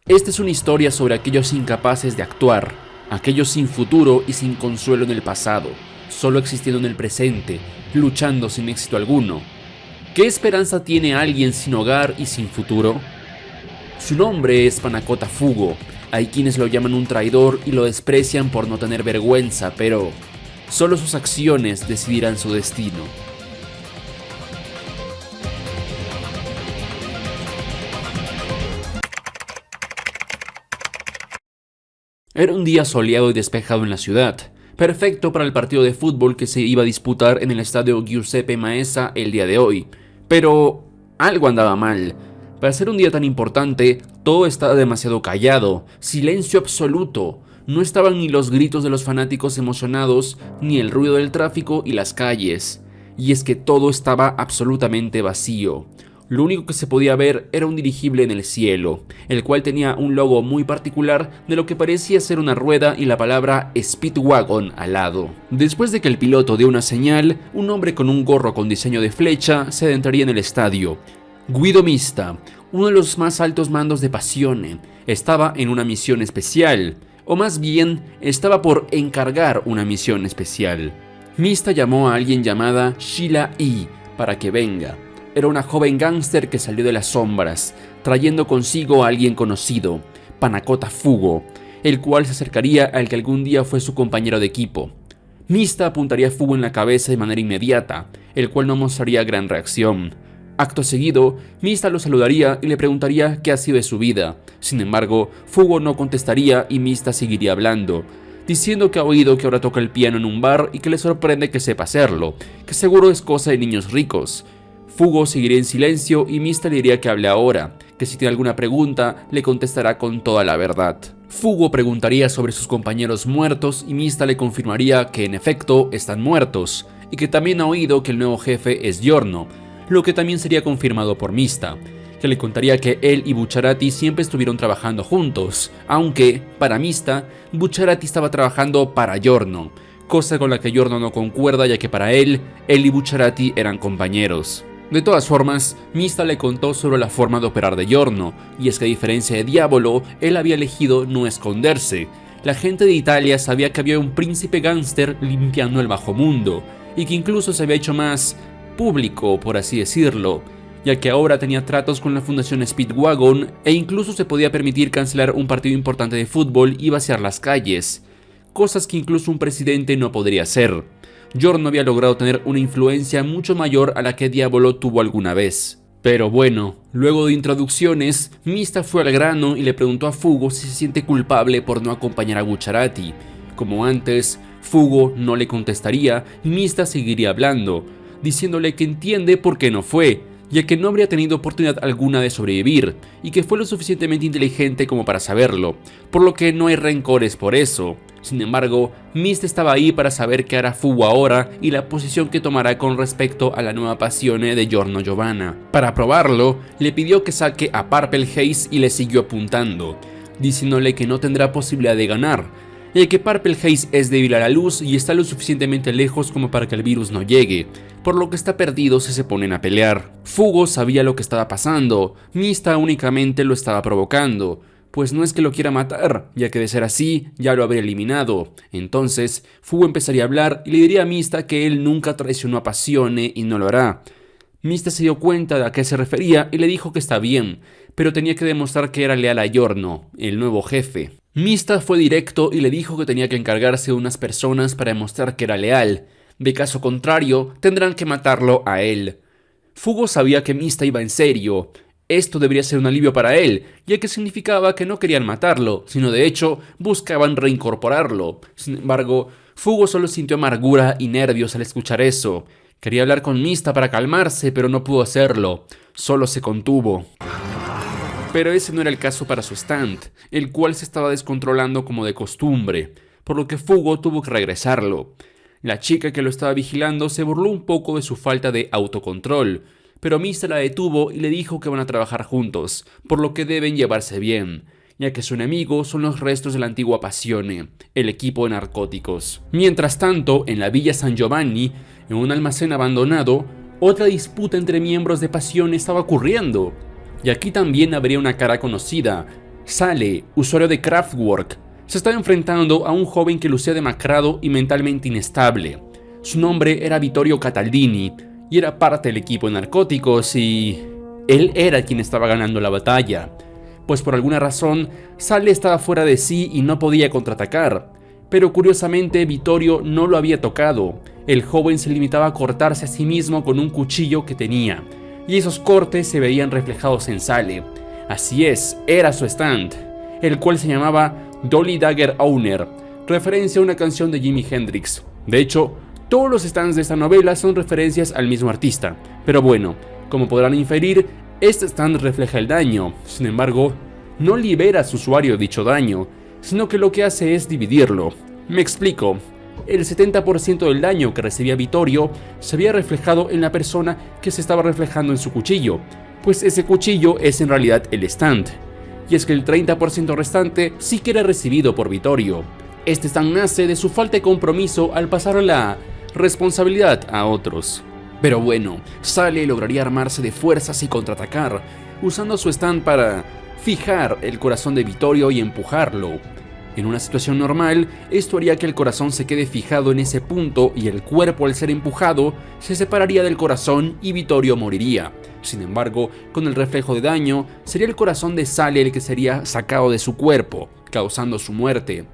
Esta es una historia sobre aquellos incapaces de actuar, aquellos sin futuro y sin consuelo en el pasado, solo existiendo en el presente, luchando sin éxito alguno. ¿Qué esperanza tiene alguien sin hogar y sin futuro? Su nombre es Panakota Fugo. Hay quienes lo llaman un traidor y lo desprecian por no tener vergüenza, pero solo sus acciones decidirán su destino. Era un día soleado y despejado en la ciudad, perfecto para el partido de fútbol que se iba a disputar en el estadio Giuseppe Meazza el día de hoy. Pero algo andaba mal. Para ser un día tan importante, todo estaba demasiado callado, silencio absoluto. No estaban ni los gritos de los fanáticos emocionados, ni el ruido del tráfico y las calles. Y es que todo estaba absolutamente vacío. Lo único que se podía ver era un dirigible en el cielo, el cual tenía un logo muy particular de lo que parecía ser una rueda y la palabra Speedwagon al lado. Después de que el piloto dio una señal, un hombre con un gorro con diseño de flecha se adentraría en el estadio. Guido Mista, uno de los más altos mandos de Passione, estaba en una misión especial, o más bien, estaba por encargar una misión especial. Mista llamó a alguien llamada Sheila E. para que venga. Era una joven gángster que salió de las sombras, trayendo consigo a alguien conocido, Panakota Fugo, el cual se acercaría al que algún día fue su compañero de equipo. Mista apuntaría a Fugo en la cabeza de manera inmediata, el cual no mostraría gran reacción. Acto seguido, Mista lo saludaría y le preguntaría qué ha sido de su vida. Sin embargo, Fugo no contestaría y Mista seguiría hablando, diciendo que ha oído que ahora toca el piano en un bar y que le sorprende que sepa hacerlo, que seguro es cosa de niños ricos. Fugo seguiría en silencio y Mista le diría que hable ahora, que si tiene alguna pregunta le contestará con toda la verdad. Fugo preguntaría sobre sus compañeros muertos y Mista le confirmaría que en efecto están muertos, y que también ha oído que el nuevo jefe es Giorno, lo que también sería confirmado por Mista, que le contaría que él y Bucciarati siempre estuvieron trabajando juntos, aunque, para Mista, Bucciarati estaba trabajando para Giorno, cosa con la que Giorno no concuerda ya que para él y Bucciarati eran compañeros. De todas formas, Mista le contó sobre la forma de operar de Giorno, y es que a diferencia de Diavolo, él había elegido no esconderse. La gente de Italia sabía que había un príncipe gángster limpiando el bajo mundo, y que incluso se había hecho más público, por así decirlo, ya que ahora tenía tratos con la fundación Speedwagon e incluso se podía permitir cancelar un partido importante de fútbol y vaciar las calles, cosas que incluso un presidente no podría hacer. Giorno había logrado tener una influencia mucho mayor a la que Diavolo tuvo alguna vez. Pero bueno, luego de introducciones, Mista fue al grano y le preguntó a Fugo si se siente culpable por no acompañar a Bucciarati. Como antes, Fugo no le contestaría y Mista seguiría hablando, diciéndole que entiende por qué no fue, ya que no habría tenido oportunidad alguna de sobrevivir, y que fue lo suficientemente inteligente como para saberlo, por lo que no hay rencores por eso. Sin embargo, Mista estaba ahí para saber qué hará Fugo ahora y la posición que tomará con respecto a la nueva Passione de Giorno Giovanna. Para probarlo, le pidió que saque a Purple Haze y le siguió apuntando, diciéndole que no tendrá posibilidad de ganar, ya que Purple Haze es débil a la luz y está lo suficientemente lejos como para que el virus no llegue, por lo que está perdido si se ponen a pelear. Fugo sabía lo que estaba pasando, Mista únicamente lo estaba provocando, pues no es que lo quiera matar, ya que de ser así, ya lo habría eliminado. Entonces, Fugo empezaría a hablar y le diría a Mista que él nunca traicionó a Passione y no lo hará. Mista se dio cuenta de a qué se refería y le dijo que está bien, pero tenía que demostrar que era leal a Giorno, el nuevo jefe. Mista fue directo y le dijo que tenía que encargarse de unas personas para demostrar que era leal. De caso contrario, tendrán que matarlo a él. Fugo sabía que Mista iba en serio. Esto debería ser un alivio para él, ya que significaba que no querían matarlo, sino de hecho buscaban reincorporarlo. Sin embargo, Fugo solo sintió amargura y nervios al escuchar eso. Quería hablar con Mista para calmarse, pero no pudo hacerlo. Solo se contuvo. Pero ese no era el caso para su stand, el cual se estaba descontrolando como de costumbre, por lo que Fugo tuvo que regresarlo. La chica que lo estaba vigilando se burló un poco de su falta de autocontrol, pero Mista la detuvo y le dijo que van a trabajar juntos, por lo que deben llevarse bien, ya que su enemigo son los restos de la antigua Passione, el equipo de narcóticos. Mientras tanto, en la Villa San Giovanni, en un almacén abandonado, otra disputa entre miembros de Passione estaba ocurriendo. Y aquí también habría una cara conocida, Sale, usuario de Kraftwerk, se estaba enfrentando a un joven que lucía demacrado y mentalmente inestable. Su nombre era Vittorio Cataldini y era parte del equipo de narcóticos y él era quien estaba ganando la batalla, pues por alguna razón Sale estaba fuera de sí y no podía contraatacar. Pero curiosamente Vittorio no lo había tocado. El joven se limitaba a cortarse a sí mismo con un cuchillo que tenía, y esos cortes se veían reflejados en Sale. Así es, era su stand, el cual se llamaba Dolly Dagger Owner, referencia a una canción de Jimi Hendrix. De hecho, todos los stands de esta novela son referencias al mismo artista. Pero bueno, como podrán inferir, este stand refleja el daño. Sin embargo, no libera a su usuario dicho daño, sino que lo que hace es dividirlo. Me explico. El 70% del daño que recibía Vittorio se había reflejado en la persona que se estaba reflejando en su cuchillo, pues ese cuchillo es en realidad el stand. Y es que el 30% restante sí que era recibido por Vittorio. Este stand nace de su falta de compromiso al pasar la responsabilidad a otros. Pero bueno, Sale lograría armarse de fuerzas y contraatacar, usando su stand para fijar el corazón de Vittorio y empujarlo. En una situación normal, esto haría que el corazón se quede fijado en ese punto y el cuerpo, al ser empujado, se separaría del corazón y Vittorio moriría. Sin embargo, con el reflejo de daño, sería el corazón de Sale el que sería sacado de su cuerpo, causando su muerte.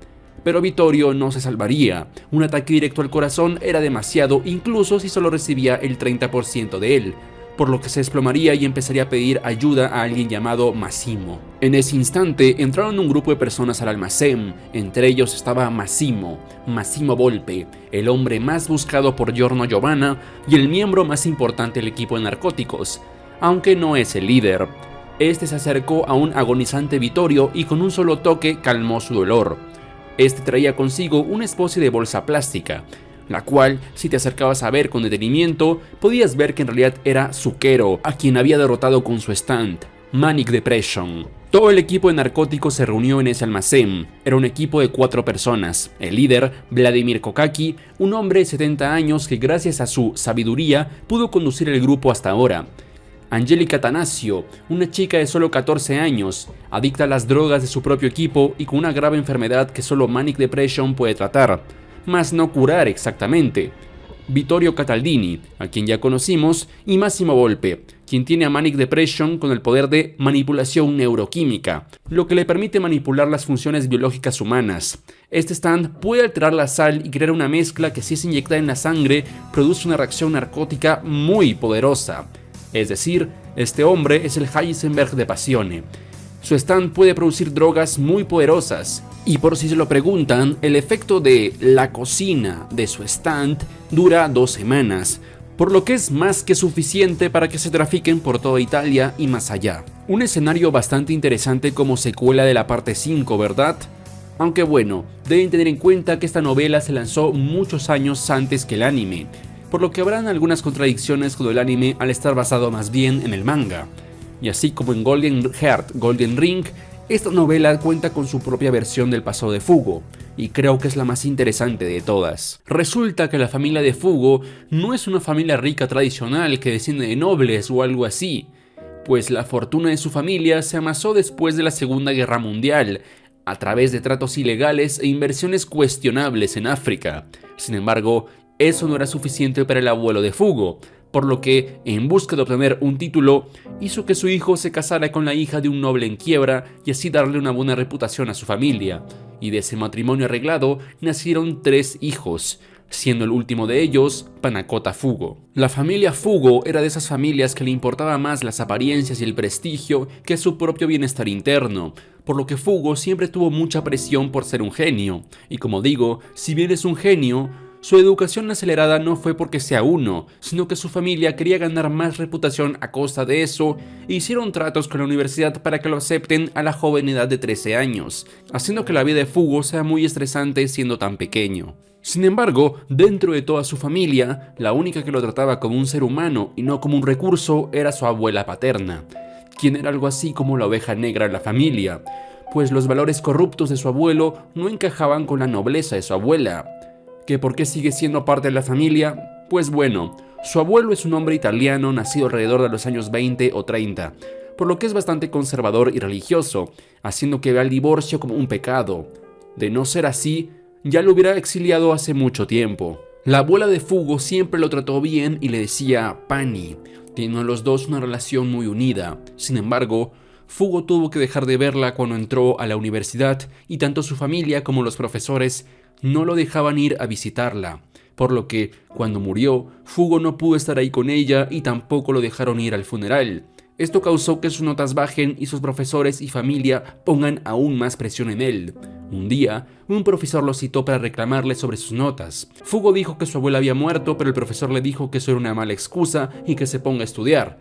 Pero Vittorio no se salvaría. Un ataque directo al corazón era demasiado, incluso si solo recibía el 30% de él, por lo que se desplomaría y empezaría a pedir ayuda a alguien llamado Massimo. En ese instante entraron un grupo de personas al almacén. Entre ellos estaba Massimo Volpe, el hombre más buscado por Giorno Giovanna y el miembro más importante del equipo de narcóticos, aunque no es el líder. Este se acercó a un agonizante Vittorio y con un solo toque calmó su dolor. Este traía consigo una especie de bolsa plástica, la cual, si te acercabas a ver con detenimiento, podías ver que en realidad era Zucchero, a quien había derrotado con su stand, Manic Depression. Todo el equipo de narcóticos se reunió en ese almacén. Era un equipo de 4 personas. El líder, Vladimir Kokaki, un hombre de 70 años que gracias a su sabiduría pudo conducir el grupo hasta ahora. Angelica Tanasio, una chica de solo 14 años, adicta a las drogas de su propio equipo y con una grave enfermedad que solo Manic Depression puede tratar, mas no curar exactamente. Vittorio Cataldini, a quien ya conocimos, y Massimo Volpe, quien tiene a Manic Depression con el poder de manipulación neuroquímica, lo que le permite manipular las funciones biológicas humanas. Este stand puede alterar la sal y crear una mezcla que, si es inyectada en la sangre, produce una reacción narcótica muy poderosa. Es decir, este hombre es el Heisenberg de Passione. Su stand puede producir drogas muy poderosas, y por si se lo preguntan, el efecto de la cocina de su stand dura 2 semanas, por lo que es más que suficiente para que se trafiquen por toda Italia y más allá. Un escenario bastante interesante como secuela de la parte 5, ¿verdad? Aunque bueno, deben tener en cuenta que esta novela se lanzó muchos años antes que el anime, por lo que habrán algunas contradicciones con el anime al estar basado más bien en el manga. Y así como en Golden Heart, Golden Ring, esta novela cuenta con su propia versión del pasado de Fugo, y creo que es la más interesante de todas. Resulta que la familia de Fugo no es una familia rica tradicional que desciende de nobles o algo así, pues la fortuna de su familia se amasó después de la Segunda Guerra Mundial, a través de tratos ilegales e inversiones cuestionables en África. Sin embargo, eso no era suficiente para el abuelo de Fugo, por lo que, en busca de obtener un título, hizo que su hijo se casara con la hija de un noble en quiebra y así darle una buena reputación a su familia. Y de ese matrimonio arreglado nacieron 3 hijos, siendo el último de ellos Panacota Fugo. La familia Fugo era de esas familias que le importaba más las apariencias y el prestigio que su propio bienestar interno, por lo que Fugo siempre tuvo mucha presión por ser un genio. Y como digo, si bien es un genio, su educación acelerada no fue porque sea uno, sino que su familia quería ganar más reputación a costa de eso e hicieron tratos con la universidad para que lo acepten a la joven edad de 13 años, haciendo que la vida de Fugo sea muy estresante siendo tan pequeño. Sin embargo, dentro de toda su familia, la única que lo trataba como un ser humano y no como un recurso era su abuela paterna, quien era algo así como la oveja negra de la familia, pues los valores corruptos de su abuelo no encajaban con la nobleza de su abuela. ¿Que por qué sigue siendo parte de la familia? Pues bueno, su abuelo es un hombre italiano nacido alrededor de los años 20 o 30, por lo que es bastante conservador y religioso, haciendo que vea el divorcio como un pecado. De no ser así, ya lo hubiera exiliado hace mucho tiempo. La abuela de Fugo siempre lo trató bien y le decía Pani. Tenían los dos una relación muy unida. Sin embargo, Fugo tuvo que dejar de verla cuando entró a la universidad y tanto su familia como los profesores no lo dejaban ir a visitarla. Por lo que, cuando murió, Fugo no pudo estar ahí con ella y tampoco lo dejaron ir al funeral. Esto causó que sus notas bajen y sus profesores y familia pongan aún más presión en él. Un día, un profesor lo citó para reclamarle sobre sus notas. Fugo dijo que su abuela había muerto, pero el profesor le dijo que eso era una mala excusa y que se ponga a estudiar.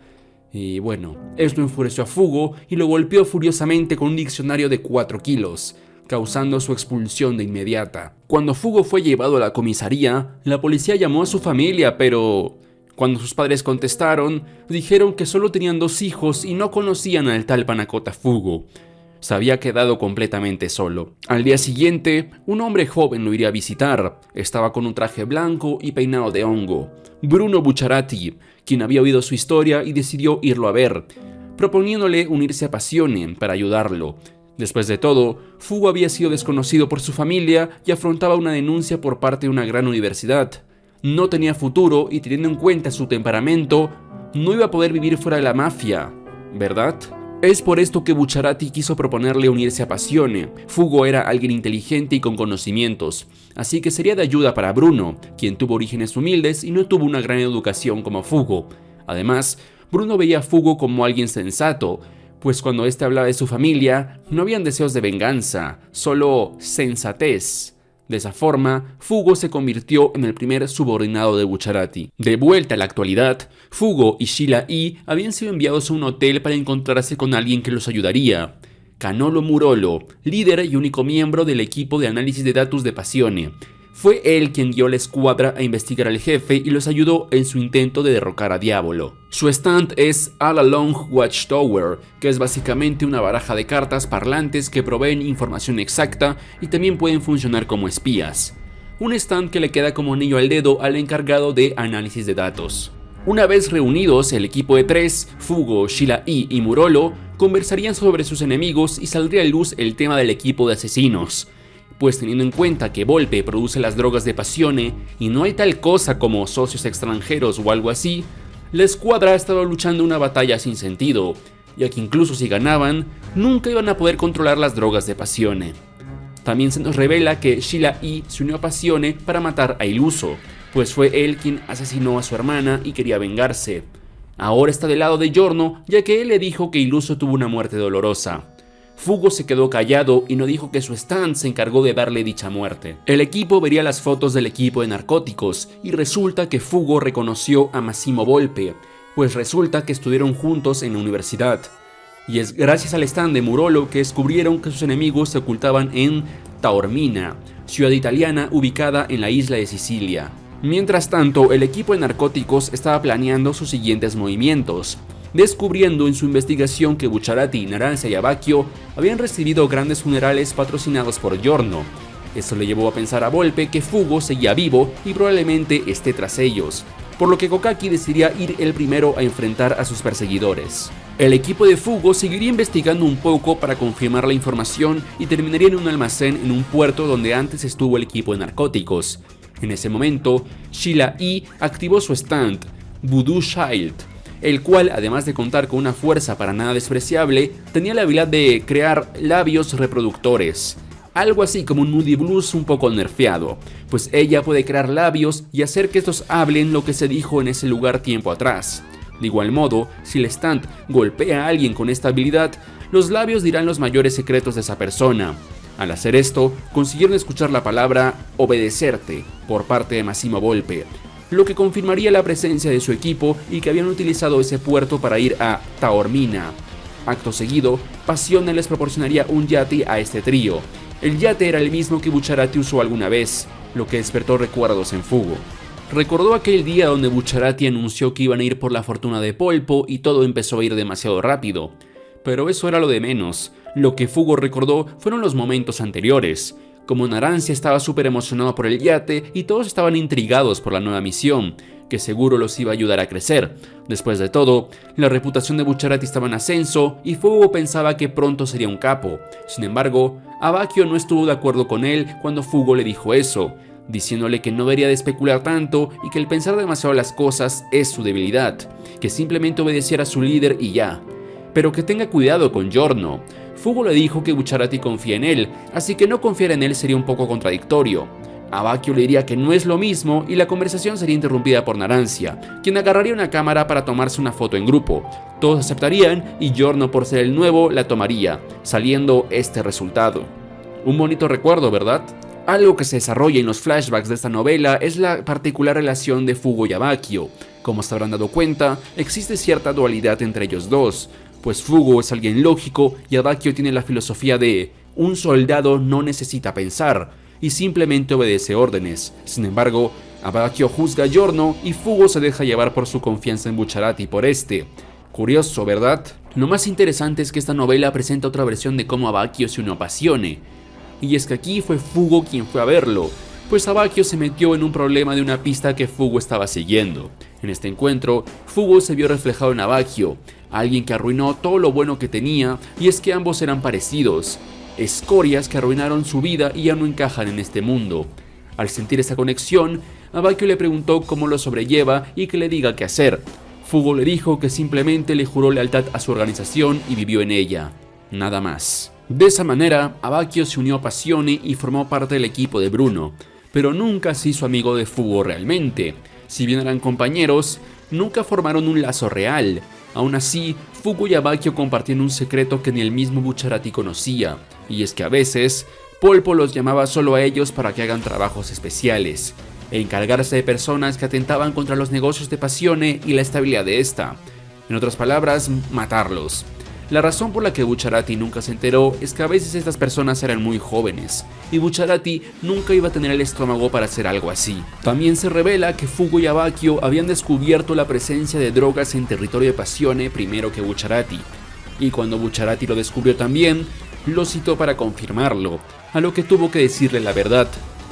Y bueno, esto enfureció a Fugo y lo golpeó furiosamente con un diccionario de 4 kilos, causando su expulsión de inmediata. Cuando Fugo fue llevado a la comisaría, la policía llamó a su familia, pero cuando sus padres contestaron, dijeron que solo tenían 2 hijos y no conocían al tal Panacota Fugo. Se había quedado completamente solo. Al día siguiente, un hombre joven lo iría a visitar. Estaba con un traje blanco y peinado de hongo. Bruno Bucciarati, quien había oído su historia y decidió irlo a ver, proponiéndole unirse a Passione para ayudarlo. Después de todo, Fugo había sido desconocido por su familia y afrontaba una denuncia por parte de una gran universidad. No tenía futuro y, teniendo en cuenta su temperamento, no iba a poder vivir fuera de la mafia, ¿verdad? Es por esto que Bucciarati quiso proponerle unirse a Passione. Fugo era alguien inteligente y con conocimientos, así que sería de ayuda para Bruno, quien tuvo orígenes humildes y no tuvo una gran educación como Fugo. Además, Bruno veía a Fugo como alguien sensato, pues cuando éste hablaba de su familia, no habían deseos de venganza, solo sensatez. De esa forma, Fugo se convirtió en el primer subordinado de Bucciarati. De vuelta a la actualidad, Fugo y Sheila E. habían sido enviados a un hotel para encontrarse con alguien que los ayudaría. Canolo Murolo, líder y único miembro del equipo de análisis de datos de Passione. Fue él quien guió a la escuadra a investigar al jefe y los ayudó en su intento de derrocar a Diavolo. Su stand es All Along Watchtower, que es básicamente una baraja de cartas parlantes que proveen información exacta y también pueden funcionar como espías. Un stand que le queda como anillo al dedo al encargado de análisis de datos. Una vez reunidos, el equipo de 3, Fugo, Sheila E. y Murolo, conversarían sobre sus enemigos y saldría a luz el tema del equipo de asesinos. Pues teniendo en cuenta que Volpe produce las drogas de Passione y no hay tal cosa como socios extranjeros o algo así, la escuadra estaba luchando una batalla sin sentido, ya que incluso si ganaban, nunca iban a poder controlar las drogas de Passione. También se nos revela que Sheila E. se unió a Passione para matar a Iluso, pues fue él quien asesinó a su hermana y quería vengarse. Ahora está del lado de Giorno, ya que él le dijo que Iluso tuvo una muerte dolorosa. Fugo se quedó callado y no dijo que su stand se encargó de darle dicha muerte. El equipo vería las fotos del equipo de narcóticos y resulta que Fugo reconoció a Massimo Volpe, pues resulta que estuvieron juntos en la universidad. Y es gracias al stand de Murolo que descubrieron que sus enemigos se ocultaban en Taormina, ciudad italiana ubicada en la isla de Sicilia. Mientras tanto, el equipo de narcóticos estaba planeando sus siguientes movimientos, descubriendo en su investigación que Bucciarati, Narancia y Abacchio habían recibido grandes funerales patrocinados por Giorno. Esto le llevó a pensar a Volpe que Fugo seguía vivo y probablemente esté tras ellos, por lo que Kokaki decidiría ir el primero a enfrentar a sus perseguidores. El equipo de Fugo seguiría investigando un poco para confirmar la información y terminaría en un almacén en un puerto donde antes estuvo el equipo de narcóticos. En ese momento, Sheila E. activó su stand, Voodoo Child, el cual, además de contar con una fuerza para nada despreciable, tenía la habilidad de crear labios reproductores. Algo así como un Moody Blues un poco nerfeado, pues ella puede crear labios y hacer que estos hablen lo que se dijo en ese lugar tiempo atrás. De igual modo, si el stand golpea a alguien con esta habilidad, los labios dirán los mayores secretos de esa persona. Al hacer esto, consiguieron escuchar la palabra obedecerte por parte de Massimo Volpe, lo que confirmaría la presencia de su equipo y que habían utilizado ese puerto para ir a Taormina. Acto seguido, Passione les proporcionaría un yate a este trío. El yate era el mismo que Bucciarati usó alguna vez, lo que despertó recuerdos en Fugo. Recordó aquel día donde Bucciarati anunció que iban a ir por la fortuna de Polpo y todo empezó a ir demasiado rápido. Pero eso era lo de menos. Lo que Fugo recordó fueron los momentos anteriores, Como Narancia estaba súper emocionado por el yate y todos estaban intrigados por la nueva misión, que seguro los iba a ayudar a crecer. Después de todo, la reputación de Bucciarati estaba en ascenso y Fugo pensaba que pronto sería un capo. Sin embargo, Abacchio no estuvo de acuerdo con él cuando Fugo le dijo eso, diciéndole que no debería de especular tanto y que el pensar demasiado las cosas es su debilidad, que simplemente obedeciera a su líder y ya. Pero que tenga cuidado con Giorno. Fugo le dijo que Bucciarati confía en él, así que no confiar en él sería un poco contradictorio. Abacchio le diría que no es lo mismo y la conversación sería interrumpida por Narancia, quien agarraría una cámara para tomarse una foto en grupo. Todos aceptarían y Giorno, por ser el nuevo, la tomaría, saliendo este resultado. Un bonito recuerdo, ¿verdad? Algo que se desarrolla en los flashbacks de esta novela es la particular relación de Fugo y Abacchio. Como se habrán dado cuenta, existe cierta dualidad entre ellos dos, pues Fugo es alguien lógico y Abacchio tiene la filosofía de un soldado no necesita pensar y simplemente obedece órdenes. Sin embargo, Abacchio juzga a Giorno y Fugo se deja llevar por su confianza en Bucciarati por este. Curioso, ¿verdad? Lo más interesante es que esta novela presenta otra versión de cómo Abacchio se unió a Passione. Y es que aquí fue Fugo quien fue a verlo, pues Abacchio se metió en un problema de una pista que Fugo estaba siguiendo. En este encuentro, Fugo se vio reflejado en Abacchio, alguien que arruinó todo lo bueno que tenía, y es que ambos eran parecidos. Escorias que arruinaron su vida y ya no encajan en este mundo. Al sentir esa conexión, Abacchio le preguntó cómo lo sobrelleva y que le diga qué hacer. Fugo le dijo que simplemente le juró lealtad a su organización y vivió en ella. Nada más. De esa manera, Abacchio se unió a Passione y formó parte del equipo de Bruno, pero nunca se hizo amigo de Fugo realmente. Si bien eran compañeros, nunca formaron un lazo real. Aún así, Fugo y Abacchio compartían un secreto que ni el mismo Bucciarati conocía, y es que a veces, Polpo los llamaba solo a ellos para que hagan trabajos especiales, e encargarse de personas que atentaban contra los negocios de Passione y la estabilidad de esta. En otras palabras, matarlos. La razón por la que Bucciarati nunca se enteró es que a veces estas personas eran muy jóvenes, y Bucciarati nunca iba a tener el estómago para hacer algo así. También se revela que Fugo y Abacchio habían descubierto la presencia de drogas en territorio de Passione primero que Bucciarati, y cuando Bucciarati lo descubrió también, lo citó para confirmarlo, a lo que tuvo que decirle la verdad.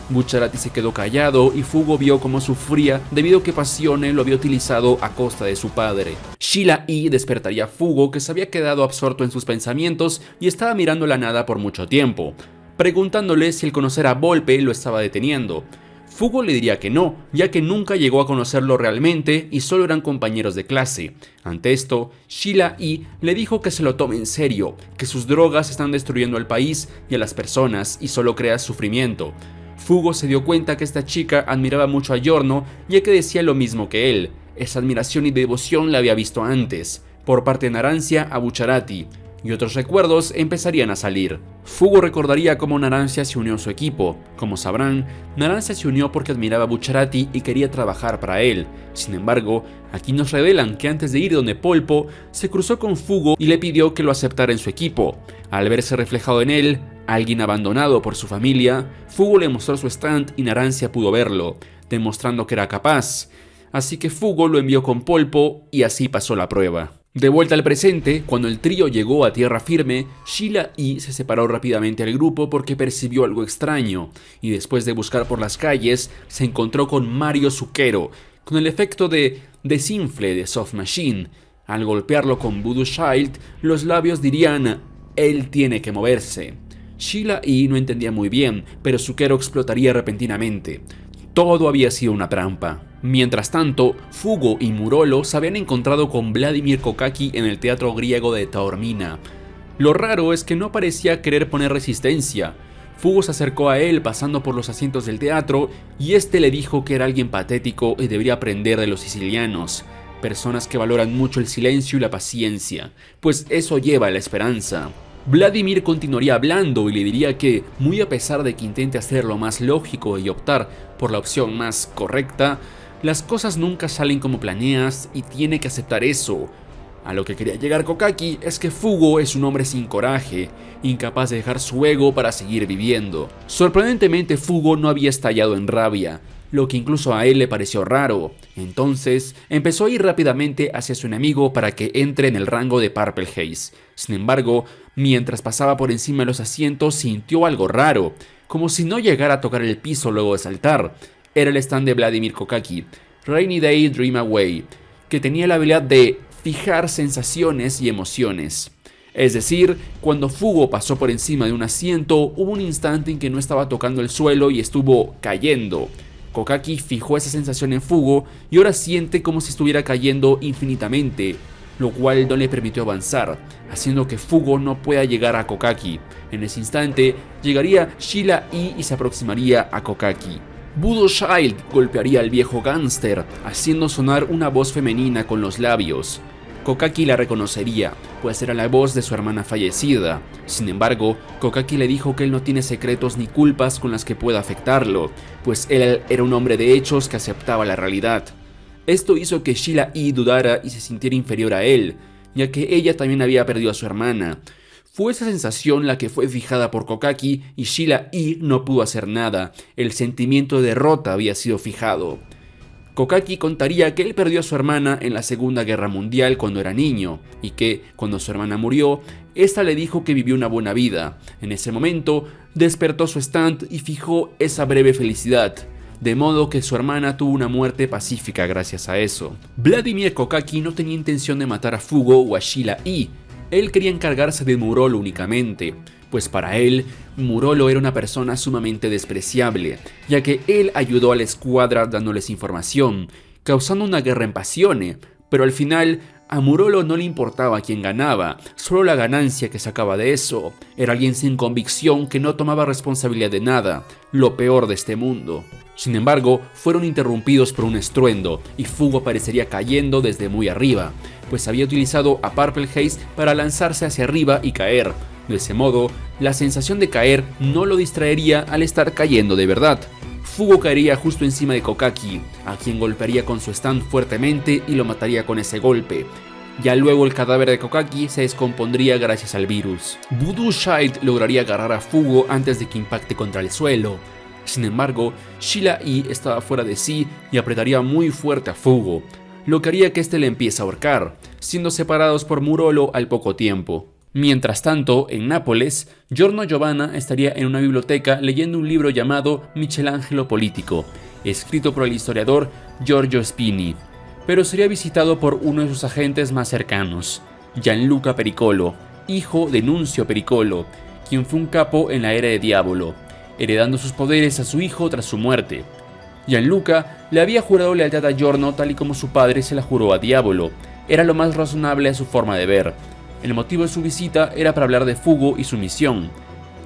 Bucciarati se quedó callado y Fugo vio cómo sufría debido a que Passione lo había utilizado a costa de su padre. Sheila E. despertaría a Fugo, que se había quedado absorto en sus pensamientos y estaba mirando la nada por mucho tiempo, preguntándole si el conocer a Volpe lo estaba deteniendo. Fugo le diría que no, ya que nunca llegó a conocerlo realmente y solo eran compañeros de clase. Ante esto, Sheila E. le dijo que se lo tome en serio, que sus drogas están destruyendo al país y a las personas y solo crea sufrimiento. Fugo se dio cuenta que esta chica admiraba mucho a Giorno, ya que decía lo mismo que él. Esa admiración y devoción la había visto antes, por parte de Narancia a Bucciarati, y otros recuerdos empezarían a salir. Fugo recordaría cómo Narancia se unió a su equipo. Como sabrán, Narancia se unió porque admiraba a Bucciarati y quería trabajar para él. Sin embargo, aquí nos revelan que antes de ir donde Polpo, se cruzó con Fugo y le pidió que lo aceptara en su equipo. Al verse reflejado en él, alguien abandonado por su familia, Fugo le mostró su stand y Narancia pudo verlo, demostrando que era capaz. Así que Fugo lo envió con Polpo y así pasó la prueba. De vuelta al presente, cuando el trío llegó a tierra firme, Sheila E. se separó rápidamente del grupo porque percibió algo extraño, y después de buscar por las calles, se encontró con Mario Zucchero, con el efecto de desinfle de Soft Machine. Al golpearlo con Voodoo Child, los labios dirían, él tiene que moverse. Sheila E. no entendía muy bien, pero Zucchero explotaría repentinamente. Todo había sido una trampa. Mientras tanto, Fugo y Murolo se habían encontrado con Vladimir Kokaki en el teatro griego de Taormina. Lo raro es que no parecía querer poner resistencia. Fugo se acercó a él pasando por los asientos del teatro y este le dijo que era alguien patético y debería aprender de los sicilianos, personas que valoran mucho el silencio y la paciencia, pues eso lleva a la esperanza. Vladimir continuaría hablando y le diría que, muy a pesar de que intente hacer lo más lógico y optar por la opción más correcta, las cosas nunca salen como planeas y tiene que aceptar eso. A lo que quería llegar Kokaki es que Fugo es un hombre sin coraje, incapaz de dejar su ego para seguir viviendo. Sorprendentemente, Fugo no había estallado en rabia. lo que incluso a él le pareció raro. Entonces, empezó a ir rápidamente hacia su enemigo para que entre en el rango de Purple Haze. Sin embargo, mientras pasaba por encima de los asientos, sintió algo raro, como si no llegara a tocar el piso luego de saltar. Era el stand de Vladimir Kokaki, Rainy Day Dream Away, que tenía la habilidad de fijar sensaciones y emociones. Es decir, cuando Fugo pasó por encima de un asiento, hubo un instante en que no estaba tocando el suelo y estuvo cayendo. Kokaki fijó esa sensación en Fugo y ahora siente como si estuviera cayendo infinitamente, lo cual no le permitió avanzar, haciendo que Fugo no pueda llegar a Kokaki. En ese instante, llegaría Sheila E y se aproximaría a Kokaki. Voodoo Child golpearía al viejo gángster, haciendo sonar una voz femenina con los labios. Kokaki la reconocería, pues era la voz de su hermana fallecida. Sin embargo, Kokaki le dijo que él no tiene secretos ni culpas con las que pueda afectarlo, pues él era un hombre de hechos que aceptaba la realidad. Esto hizo que Sheila E dudara y se sintiera inferior a él, ya que ella también había perdido a su hermana. Fue esa sensación la que fue fijada por Kokaki y Sheila E no pudo hacer nada. El sentimiento de derrota había sido fijado. Kokaki contaría que él perdió a su hermana en la Segunda Guerra Mundial cuando era niño, y que, cuando su hermana murió, esta le dijo que vivió una buena vida. En ese momento, despertó su stand y fijó esa breve felicidad, de modo que su hermana tuvo una muerte pacífica gracias a eso. Vladimir Kokaki no tenía intención de matar a Fugo o a Sheila E. Él quería encargarse de Murolo únicamente, pues para él, Murolo era una persona sumamente despreciable, ya que él ayudó a la escuadra dándoles información, causando una guerra en Passione, pero al final a Murolo no le importaba quién ganaba, solo la ganancia que sacaba de eso. Era alguien sin convicción que no tomaba responsabilidad de nada, lo peor de este mundo. Sin embargo, fueron interrumpidos por un estruendo, y Fugo parecería cayendo desde muy arriba, pues había utilizado a Purple Haze para lanzarse hacia arriba y caer. De ese modo, la sensación de caer no lo distraería al estar cayendo de verdad. Fugo caería justo encima de Kokaki, a quien golpearía con su stand fuertemente y lo mataría con ese golpe. Ya luego el cadáver de Kokaki se descompondría gracias al virus. Voodoo Child lograría agarrar a Fugo antes de que impacte contra el suelo. Sin embargo, Sheila E estaba fuera de sí y apretaría muy fuerte a Fugo, lo que haría que este le empiece a ahorcar, siendo separados por Murolo al poco tiempo. Mientras tanto, en Nápoles, Giorno Giovanna estaría en una biblioteca leyendo un libro llamado Michelangelo Politico, escrito por el historiador Giorgio Spini, pero sería visitado por uno de sus agentes más cercanos, Gianluca Pericolo, hijo de Nunzio Pericolo, quien fue un capo en la era de Diavolo, heredando sus poderes a su hijo tras su muerte. Gianluca le había jurado lealtad a Giorno tal y como su padre se la juró a Diavolo. Era lo más razonable a su forma de ver. El motivo de su visita era para hablar de Fugo y su misión.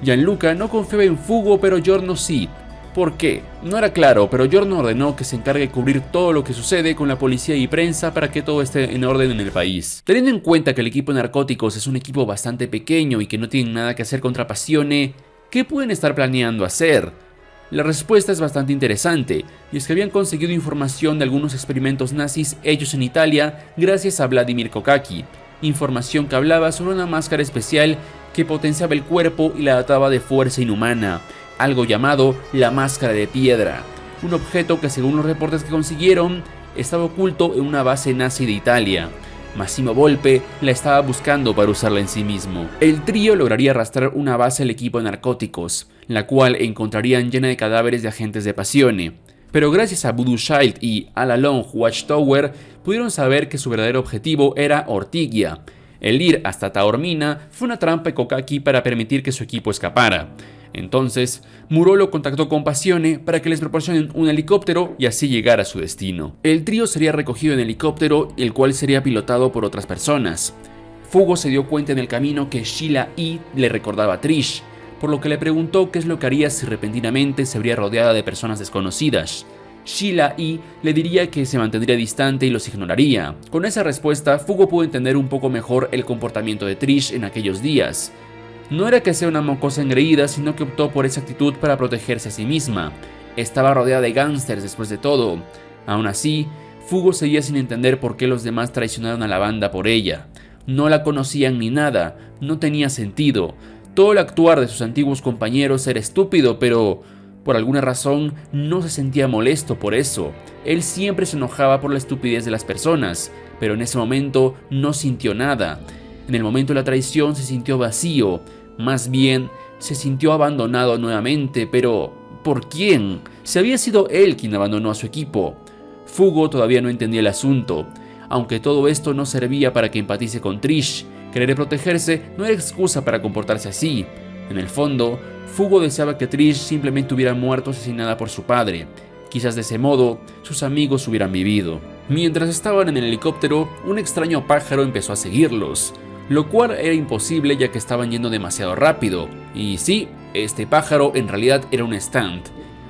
Gianluca no confiaba en Fugo, pero Giorno sí. ¿Por qué? No era claro, pero Giorno ordenó que se encargue de cubrir todo lo que sucede con la policía y prensa para que todo esté en orden en el país. Teniendo en cuenta que el equipo de narcóticos es un equipo bastante pequeño y que no tienen nada que hacer contra Passione, ¿qué pueden estar planeando hacer? La respuesta es bastante interesante, y es que habían conseguido información de algunos experimentos nazis hechos en Italia gracias a Vladimir Kokaki. Información que hablaba sobre una máscara especial que potenciaba el cuerpo y la dotaba de fuerza inhumana, algo llamado la máscara de piedra, un objeto que según los reportes que consiguieron estaba oculto en una base nazi de Italia. Massimo Volpe la estaba buscando para usarla en sí mismo. El trío lograría arrastrar una base al equipo de narcóticos, la cual encontrarían llena de cadáveres de agentes de Passione. Pero gracias a Voodoo Child y All Along Watchtower pudieron saber que su verdadero objetivo era Ortigia. El ir hasta Taormina fue una trampa de Kokaki para permitir que su equipo escapara. Entonces, Murolo contactó con Passione para que les proporcionen un helicóptero y así llegar a su destino. El trío sería recogido en helicóptero, el cual sería pilotado por otras personas. Fugo se dio cuenta en el camino que Sheila E le recordaba a Trish, por lo que le preguntó qué es lo que haría si repentinamente se vería rodeada de personas desconocidas. Sheila E le diría que se mantendría distante y los ignoraría. Con esa respuesta, Fugo pudo entender un poco mejor el comportamiento de Trish en aquellos días. No era que sea una mocosa engreída, sino que optó por esa actitud para protegerse a sí misma. Estaba rodeada de gángsters después de todo. Aún así, Fugo seguía sin entender por qué los demás traicionaron a la banda por ella. No la conocían ni nada, no tenía sentido. Todo el actuar de sus antiguos compañeros era estúpido, pero Por alguna razón, no se sentía molesto por eso. Él siempre se enojaba por la estupidez de las personas, pero en ese momento no sintió nada. En el momento de la traición se sintió vacío, más bien se sintió abandonado nuevamente, pero ¿por quién? Si había sido él quien abandonó a su equipo. Fugo todavía no entendía el asunto, aunque todo esto no servía para que empatice con Trish. Querer protegerse no era excusa para comportarse así. En el fondo, Fugo deseaba que Trish simplemente hubiera muerto asesinada por su padre. Quizás de ese modo, sus amigos hubieran vivido. Mientras estaban en el helicóptero, un extraño pájaro empezó a seguirlos, lo cual era imposible ya que estaban yendo demasiado rápido. Y sí, este pájaro en realidad era un stand,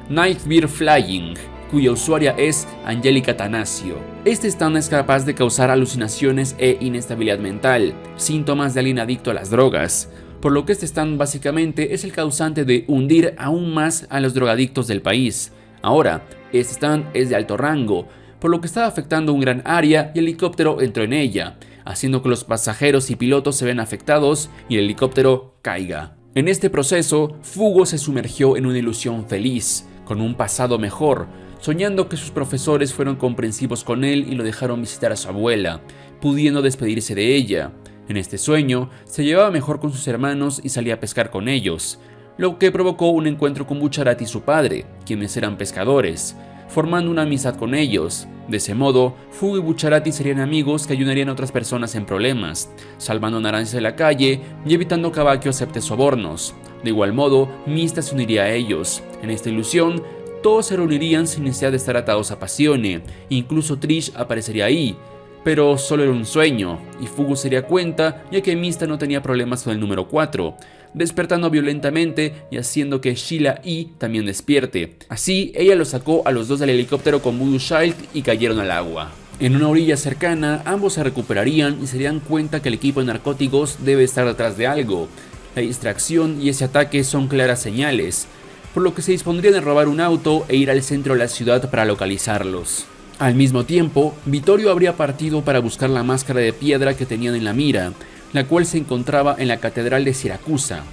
Nightmare Flying, cuya usuaria es Angélica Tanasio. Este stand es capaz de causar alucinaciones e inestabilidad mental, síntomas de alguien adicto a las drogas, por lo que este stand básicamente es el causante de hundir aún más a los drogadictos del país. Ahora, este stand es de alto rango, por lo que estaba afectando un gran área y el helicóptero entró en ella, haciendo que los pasajeros y pilotos se vean afectados y el helicóptero caiga. En este proceso, Fugo se sumergió en una ilusión feliz, con un pasado mejor, soñando que sus profesores fueron comprensivos con él y lo dejaron visitar a su abuela, pudiendo despedirse de ella. En este sueño, se llevaba mejor con sus hermanos y salía a pescar con ellos, lo que provocó un encuentro con Bucciarati y su padre, quienes eran pescadores, formando una amistad con ellos. De ese modo, Fugo y Bucciarati serían amigos que ayudarían a otras personas en problemas, salvando naranjas de la calle y evitando que Abakio acepte sobornos. De igual modo, Mista se uniría a ellos. En esta ilusión, todos se reunirían sin necesidad de estar atados a Passione, incluso Trish aparecería ahí. Pero solo era un sueño, y Fugo se daría cuenta ya que Mista no tenía problemas con el número 4, despertando violentamente y haciendo que Sheila E. también despierte. Así, ella los sacó a los dos del helicóptero con Voodoo Child y cayeron al agua. En una orilla cercana, ambos se recuperarían y se darían cuenta que el equipo de narcóticos debe estar detrás de algo. La distracción y ese ataque son claras señales, por lo que se dispondrían a robar un auto e ir al centro de la ciudad para localizarlos. Al mismo tiempo, Vittorio habría partido para buscar la máscara de piedra que tenían en la mira, la cual se encontraba en la catedral de Siracusa.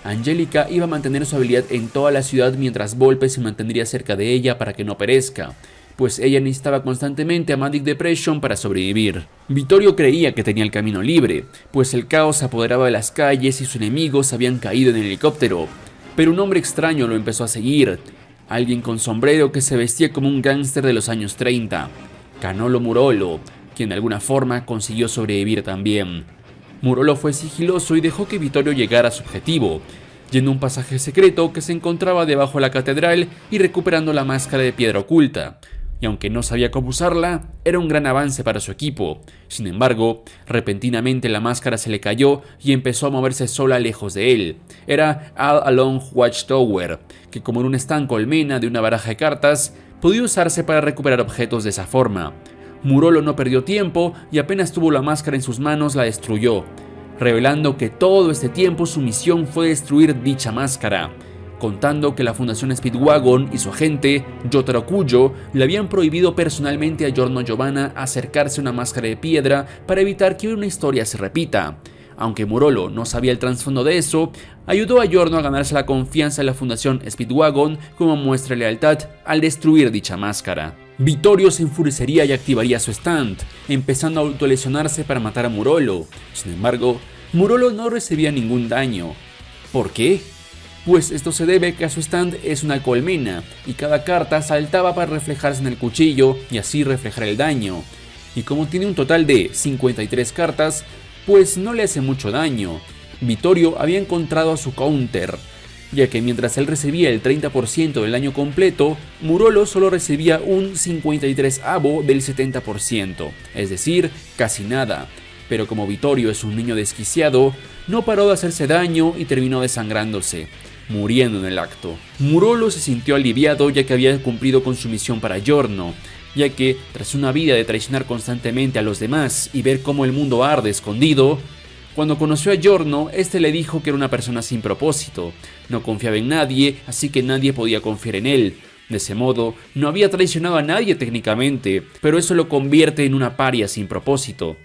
Angélica iba a mantener su habilidad en toda la ciudad mientras Volpe se mantendría cerca de ella para que no perezca, pues ella necesitaba constantemente a Manic Depression para sobrevivir. Vittorio creía que tenía el camino libre, pues el caos se apoderaba de las calles y sus enemigos habían caído en el helicóptero, pero un hombre extraño lo empezó a seguir. Alguien con sombrero que se vestía como un gángster de los años 30, Canolo Murolo, quien de alguna forma consiguió sobrevivir también. Murolo fue sigiloso y dejó que Vittorio llegara a su objetivo, yendo a un pasaje secreto que se encontraba debajo de la catedral y recuperando la máscara de piedra oculta. Y aunque no sabía cómo usarla, era un gran avance para su equipo. Sin embargo, repentinamente la máscara se le cayó y empezó a moverse sola lejos de él. Era All Along Watchtower, que como en un stand colmena de una baraja de cartas, podía usarse para recuperar objetos de esa forma. Murolo no perdió tiempo y apenas tuvo la máscara en sus manos la destruyó, revelando que todo este tiempo su misión fue destruir dicha máscara, contando que la Fundación Speedwagon y su agente, Jotaro Kujo, le habían prohibido personalmente a Giorno Giovanna acercarse a una máscara de piedra para evitar que una historia se repita. Aunque Murolo no sabía el trasfondo de eso, ayudó a Giorno a ganarse la confianza de la Fundación Speedwagon como muestra de lealtad al destruir dicha máscara. Vittorio se enfurecería y activaría su stand, empezando a autolesionarse para matar a Murolo. Sin embargo, Murolo no recibía ningún daño. ¿Por qué? Pues esto se debe que a su stand es una colmena y cada carta saltaba para reflejarse en el cuchillo y así reflejar el daño. Y como tiene un total de 53 cartas, pues no le hace mucho daño. Vittorio había encontrado a su counter, ya que mientras él recibía el 30% del daño completo, Murolo solo recibía un 53avo del 70%, es decir, casi nada. Pero como Vittorio es un niño desquiciado, no paró de hacerse daño y terminó desangrándose, muriendo en el acto. Murolo se sintió aliviado ya que había cumplido con su misión para Giorno, ya que tras una vida de traicionar constantemente a los demás y ver cómo el mundo arde escondido, cuando conoció a Giorno, este le dijo que era una persona sin propósito, no confiaba en nadie, así que nadie podía confiar en él. De ese modo, no había traicionado a nadie técnicamente, pero eso lo convierte en una paria sin propósito.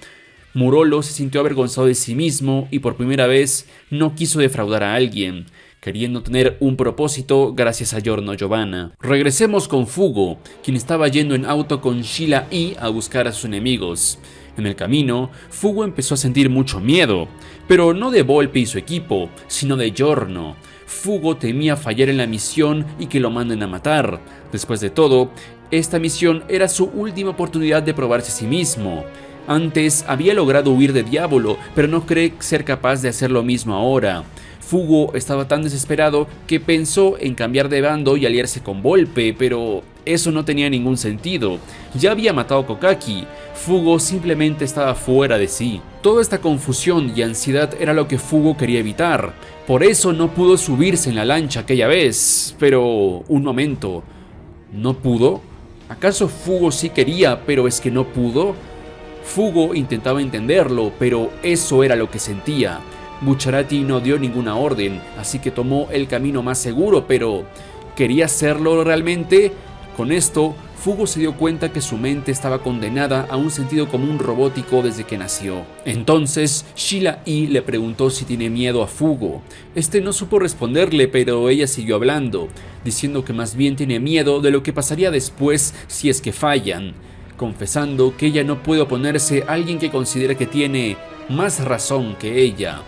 Murolo se sintió avergonzado de sí mismo y por primera vez no quiso defraudar a alguien. queriendo tener un propósito gracias a Giorno Giovanna. Regresemos con Fugo, quien estaba yendo en auto con Sheila E. a buscar a sus enemigos. En el camino, Fugo empezó a sentir mucho miedo, pero no de Volpe y su equipo, sino de Giorno. Fugo temía fallar en la misión y que lo manden a matar. Después de todo, esta misión era su última oportunidad de probarse a sí mismo. Antes había logrado huir de Diavolo, pero no cree ser capaz de hacer lo mismo ahora. Fugo estaba tan desesperado que pensó en cambiar de bando y aliarse con Volpe, pero eso no tenía ningún sentido. Ya había matado a Kokaki. Fugo simplemente estaba fuera de sí. Toda esta confusión y ansiedad era lo que Fugo quería evitar. Por eso no pudo subirse en la lancha aquella vez. Pero, un momento, ¿no pudo? ¿Acaso Fugo sí quería, pero es que no pudo? Fugo intentaba entenderlo, pero eso era lo que sentía. Bucciarati no dio ninguna orden, así que tomó el camino más seguro, pero ¿quería hacerlo realmente? Con esto, Fugo se dio cuenta que su mente estaba condenada a un sentido común robótico desde que nació. Entonces, Sheila E. le preguntó si tiene miedo a Fugo. Este no supo responderle, pero ella siguió hablando, diciendo que más bien tiene miedo de lo que pasaría después si es que fallan, confesando que ella no puede oponerse a alguien que considera que tiene más razón que ella.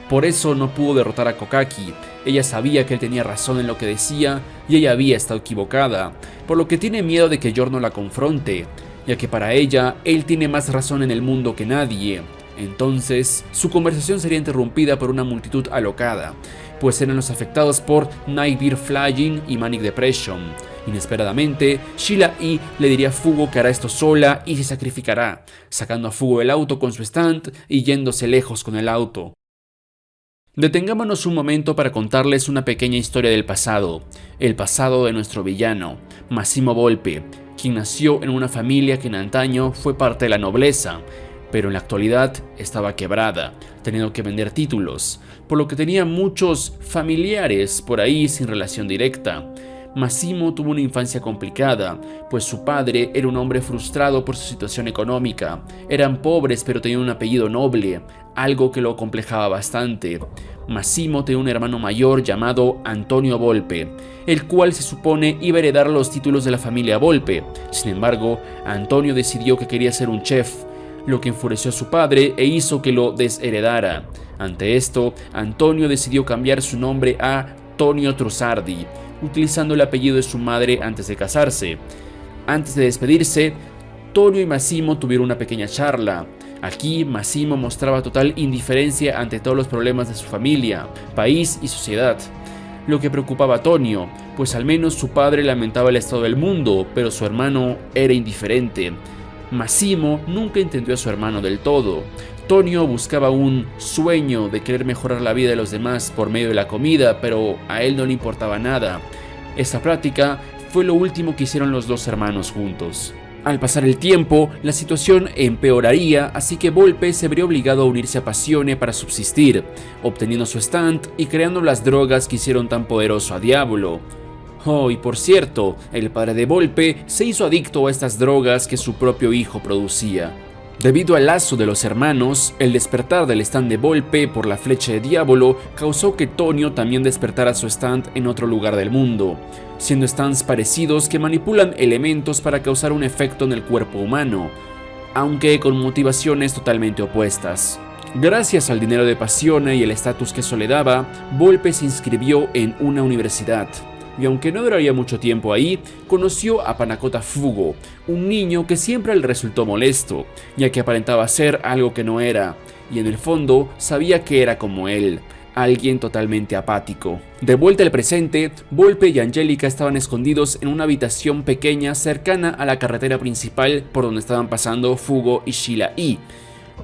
Por eso no pudo derrotar a Kokaki. Ella sabía que él tenía razón en lo que decía y ella había estado equivocada, por lo que tiene miedo de que Giorno la confronte, ya que para ella él tiene más razón en el mundo que nadie. Entonces, su conversación sería interrumpida por una multitud alocada, pues eran los afectados por Nightmare Flying y Manic Depression. Inesperadamente, Sheila E. le diría a Fugo que hará esto sola y se sacrificará, sacando a Fugo del auto con su stand y yéndose lejos con el auto. Detengámonos un momento para contarles una pequeña historia del pasado, el pasado de nuestro villano, Massimo Volpe, quien nació en una familia que en antaño fue parte de la nobleza, pero en la actualidad estaba quebrada, teniendo que vender títulos, por lo que tenía muchos familiares por ahí sin relación directa. Massimo tuvo una infancia complicada, pues su padre era un hombre frustrado por su situación económica. Eran pobres pero tenían un apellido noble, algo que lo complejaba bastante. Massimo tenía un hermano mayor llamado Antonio Volpe, el cual se supone iba a heredar los títulos de la familia Volpe. Sin embargo, Antonio decidió que quería ser un chef, lo que enfureció a su padre e hizo que lo desheredara. Ante esto, Antonio decidió cambiar su nombre a Tonio Trussardi, utilizando el apellido de su madre antes de casarse. Antes de despedirse, Tonio y Massimo tuvieron una pequeña charla. Aquí Massimo mostraba total indiferencia ante todos los problemas de su familia, país y sociedad, lo que preocupaba a Tonio, pues al menos su padre lamentaba el estado del mundo, pero su hermano era indiferente. Massimo nunca entendió a su hermano del todo. Tonio buscaba un sueño de querer mejorar la vida de los demás por medio de la comida, pero a él no le importaba nada. Esta práctica fue lo último que hicieron los dos hermanos juntos. Al pasar el tiempo, la situación empeoraría, así que Volpe se vería obligado a unirse a Passione para subsistir, obteniendo su stand y creando las drogas que hicieron tan poderoso a Diavolo. Oh, y por cierto, el padre de Volpe se hizo adicto a estas drogas que su propio hijo producía. Debido al lazo de los hermanos, el despertar del stand de Volpe por la flecha de Diavolo causó que Tonio también despertara su stand en otro lugar del mundo, siendo stands parecidos que manipulan elementos para causar un efecto en el cuerpo humano, aunque con motivaciones totalmente opuestas. Gracias al dinero de Passione y el estatus que eso le daba, Volpe se inscribió en una universidad. Y aunque no duraría mucho tiempo ahí, conoció a Panacota Fugo, un niño que siempre le resultó molesto, ya que aparentaba ser algo que no era, y en el fondo sabía que era como él, alguien totalmente apático. De vuelta al presente, Volpe y Angelica estaban escondidos en una habitación pequeña cercana a la carretera principal por donde estaban pasando Fugo y Sheila E.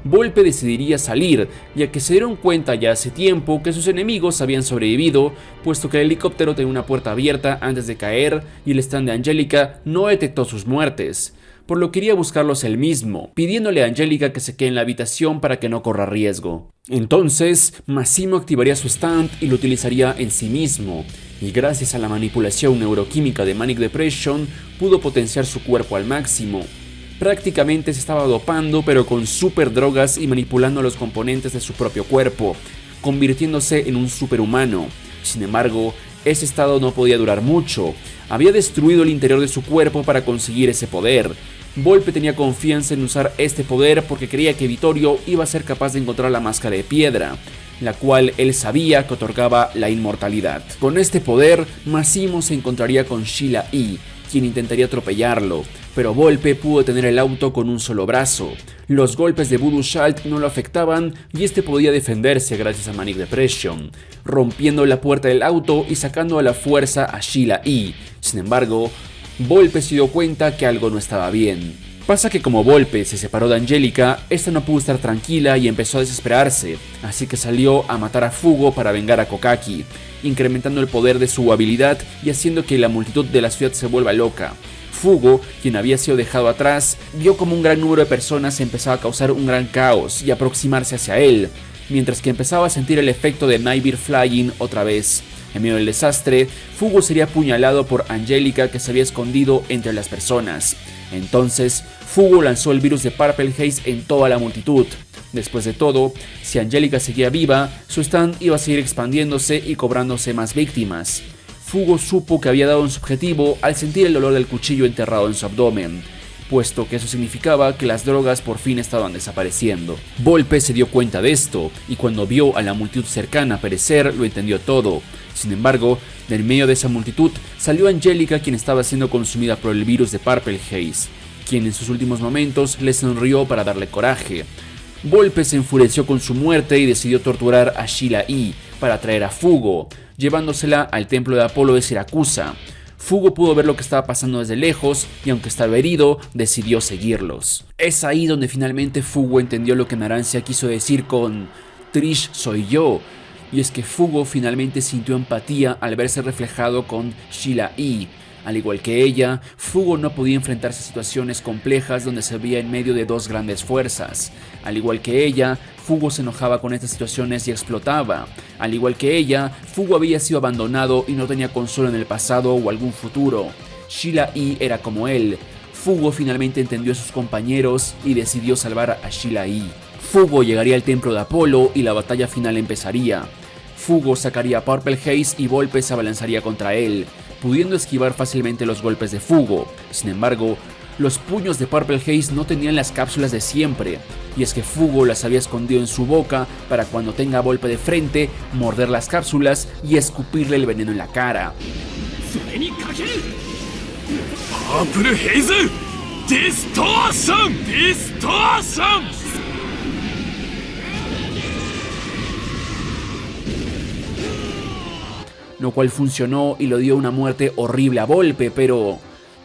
Volpe decidiría salir, ya que se dieron cuenta ya hace tiempo que sus enemigos habían sobrevivido, puesto que el helicóptero tenía una puerta abierta antes de caer y el stand de Angelica no detectó sus muertes, por lo que iría a buscarlos él mismo, pidiéndole a Angelica que se quede en la habitación para que no corra riesgo. Entonces, Massimo activaría su stand y lo utilizaría en sí mismo, y gracias a la manipulación neuroquímica de Manic Depression, pudo potenciar su cuerpo al máximo. Prácticamente se estaba dopando, pero con super drogas y manipulando los componentes de su propio cuerpo, convirtiéndose en un superhumano. Sin embargo, ese estado no podía durar mucho. Había destruido el interior de su cuerpo para conseguir ese poder. Volpe tenía confianza en usar este poder porque creía que Vittorio iba a ser capaz de encontrar la máscara de piedra, la cual él sabía que otorgaba la inmortalidad. Con este poder, Massimo se encontraría con Sheila E., quien intentaría atropellarlo, pero Volpe pudo detener el auto con un solo brazo. Los golpes de Voodoo Child no lo afectaban y este podía defenderse gracias a Manic Depression, rompiendo la puerta del auto y sacando a la fuerza a Sheila E. Sin embargo, Volpe se dio cuenta que algo no estaba bien. Pasa que como Volpe se separó de Angelica, esta no pudo estar tranquila y empezó a desesperarse, así que salió a matar a Fugo para vengar a Kokaki, incrementando el poder de su habilidad y haciendo que la multitud de la ciudad se vuelva loca. Fugo, quien había sido dejado atrás, vio como un gran número de personas empezaba a causar un gran caos y aproximarse hacia él, mientras que empezaba a sentir el efecto de Nightmare Flying otra vez. En medio del desastre, Fugo sería apuñalado por Angelica, que se había escondido entre las personas. Entonces, Fugo lanzó el virus de Purple Haze en toda la multitud. Después de todo, si Angelica seguía viva, su stand iba a seguir expandiéndose y cobrándose más víctimas. Fugo supo que había dado en su objetivo al sentir el dolor del cuchillo enterrado en su abdomen, puesto que eso significaba que las drogas por fin estaban desapareciendo. Volpe se dio cuenta de esto, y cuando vio a la multitud cercana perecer, lo entendió todo. Sin embargo, del medio de esa multitud salió Angelica, quien estaba siendo consumida por el virus de Purple Haze, quien en sus últimos momentos le sonrió para darle coraje. Volpe se enfureció con su muerte y decidió torturar a Sheila E. para traer a Fugo, llevándosela al templo de Apolo de Siracusa. Fugo pudo ver lo que estaba pasando desde lejos y aunque estaba herido, decidió seguirlos. Es ahí donde finalmente Fugo entendió lo que Narancia quiso decir con Trish soy yo. Y es que Fugo finalmente sintió empatía al verse reflejado con Sheila E. Al igual que ella, Fugo no podía enfrentarse a situaciones complejas donde se veía en medio de dos grandes fuerzas. Al igual que ella, Fugo se enojaba con estas situaciones y explotaba. Al igual que ella, Fugo había sido abandonado y no tenía consuelo en el pasado o algún futuro. Sheila E. era como él. Fugo finalmente entendió a sus compañeros y decidió salvar a Sheila E. Fugo llegaría al templo de Apolo y la batalla final empezaría. Fugo sacaría a Purple Haze y Volpe se abalanzaría contra él, pudiendo esquivar fácilmente los golpes de Fugo. Sin embargo, los puños de Purple Haze no tenían las cápsulas de siempre, y es que Fugo las había escondido en su boca para cuando tenga a Volpe de frente, morder las cápsulas y escupirle el veneno en la cara. Purple Haze Distortion! Lo cual funcionó y lo dio una muerte horrible a Volpe, pero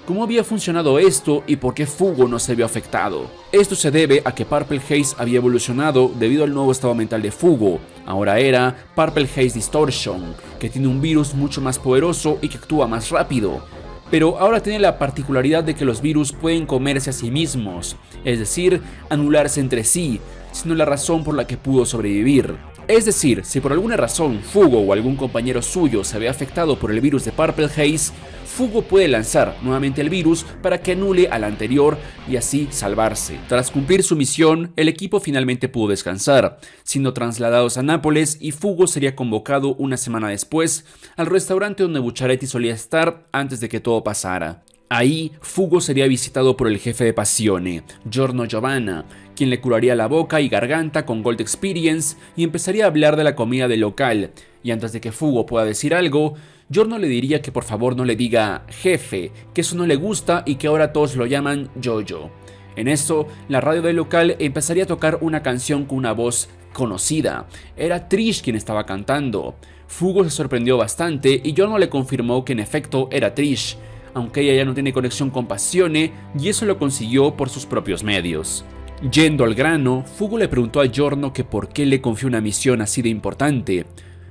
¿cómo había funcionado esto y por qué Fugo no se vio afectado? Esto se debe a que Purple Haze había evolucionado debido al nuevo estado mental de Fugo. Ahora era Purple Haze Distortion, que tiene un virus mucho más poderoso y que actúa más rápido. Pero ahora tiene la particularidad de que los virus pueden comerse a sí mismos, es decir, anularse entre sí, siendo la razón por la que pudo sobrevivir. Es decir, si por alguna razón Fugo o algún compañero suyo se ve afectado por el virus de Purple Haze, Fugo puede lanzar nuevamente el virus para que anule al anterior y así salvarse. Tras cumplir su misión, el equipo finalmente pudo descansar, siendo trasladados a Nápoles y Fugo sería convocado una semana después al restaurante donde Bucciaretti solía estar antes de que todo pasara. Ahí, Fugo sería visitado por el jefe de Passione, Giorno Giovanna, quien le curaría la boca y garganta con Gold Experience y empezaría a hablar de la comida del local. Y antes de que Fugo pueda decir algo, Giorno le diría que por favor no le diga jefe, que eso no le gusta y que ahora todos lo llaman Jojo. En eso, la radio del local empezaría a tocar una canción con una voz conocida. Era Trish quien estaba cantando. Fugo se sorprendió bastante y Giorno le confirmó que en efecto era Trish, aunque ella ya no tiene conexión con Passione y eso lo consiguió por sus propios medios. Yendo al grano, Fugo le preguntó a Giorno que por qué le confió una misión así de importante.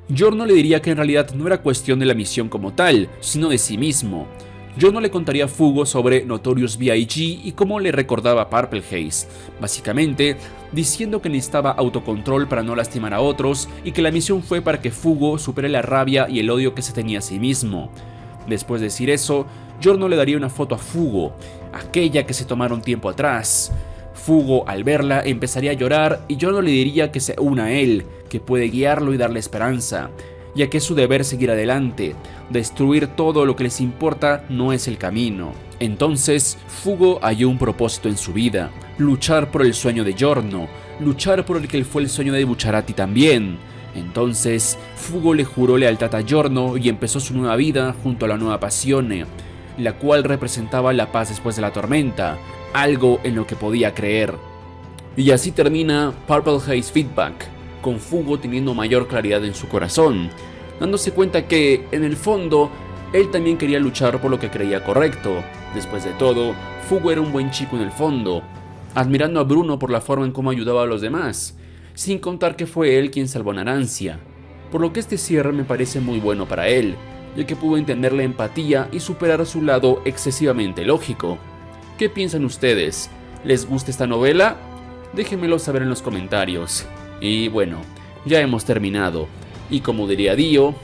Giorno le diría que en realidad no era cuestión de la misión como tal, sino de sí mismo. Giorno le contaría a Fugo sobre Notorious B.I.G. y cómo le recordaba a Purple Haze, básicamente diciendo que necesitaba autocontrol para no lastimar a otros y que la misión fue para que Fugo supere la rabia y el odio que se tenía a sí mismo. Después de decir eso, Giorno le daría una foto a Fugo, aquella que se tomaron tiempo atrás. Fugo, al verla, empezaría a llorar y Giorno le diría que se una a él, que puede guiarlo y darle esperanza. ya que es su deber seguir adelante. Destruir todo lo que les importa no es el camino. Entonces, Fugo halló un propósito en su vida: luchar por el sueño de Giorno, luchar por el que fue el sueño de Bucciarati también. Entonces, Fugo le juró lealtad a Giorno y empezó su nueva vida junto a la nueva Passione, la cual representaba la paz después de la tormenta, algo en lo que podía creer. Y así termina Purple Haze Feedback, con Fugo teniendo mayor claridad en su corazón, dándose cuenta que, en el fondo, él también quería luchar por lo que creía correcto. Después de todo, Fugo era un buen chico en el fondo, admirando a Bruno por la forma en cómo ayudaba a los demás, sin contar que fue él quien salvó a Narancia, por lo que este cierre me parece muy bueno para él, ya que pudo entender la empatía y superar su lado excesivamente lógico. ¿Qué piensan ustedes? ¿Les gusta esta novela? Déjenmelo saber en los comentarios. Y bueno, ya hemos terminado, y como diría Dio,